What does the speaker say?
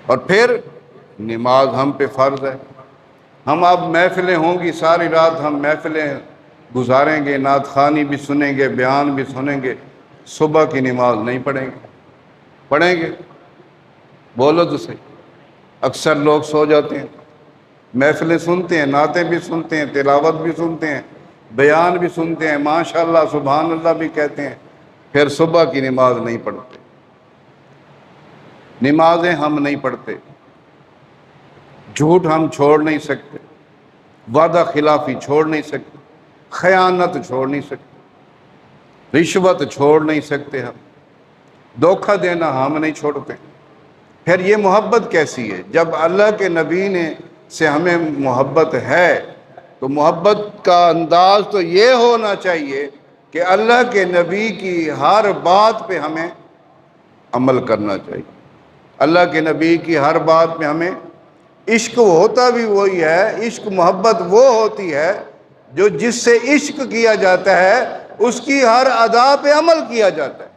اور پھر نماز ہم پہ فرض ہے۔ ہم اب محفلیں ہوں گی، ساری رات ہم محفلیں گزاریں گے، نعت خوانی بھی سنیں گے، بیان بھی سنیں گے، صبح کی نماز نہیں پڑھیں گے۔ پڑھیں گے؟ بولو تو صحیح۔ اکثر لوگ سو جاتے ہیں، محفلیں سنتے ہیں، نعتیں بھی سنتے ہیں، تلاوت بھی سنتے ہیں، بیان بھی سنتے ہیں، ماشاءاللہ سبحان اللہ بھی کہتے ہیں، پھر صبح کی نماز نہیں پڑھتے۔ نمازیں ہم نہیں پڑھتے، جھوٹ ہم چھوڑ نہیں سکتے، وعدہ خلافی چھوڑ نہیں سکتے، خیانت چھوڑ نہیں سکتے، رشوت چھوڑ نہیں سکتے، ہم دھوکہ دینا ہم نہیں چھوڑتے۔ پھر یہ محبت کیسی ہے؟ جب اللہ کے نبی نے سے ہمیں محبت ہے تو محبت کا انداز تو یہ ہونا چاہیے کہ اللہ کے نبی کی ہر بات پہ ہمیں عمل کرنا چاہیے۔ اللہ کے نبی کی ہر بات پہ ہمیں عشق ہوتا بھی وہی ہے، عشق محبت وہ ہوتی ہے جو جس سے عشق کیا جاتا ہے اس کی ہر ادا پہ عمل کیا جاتا ہے۔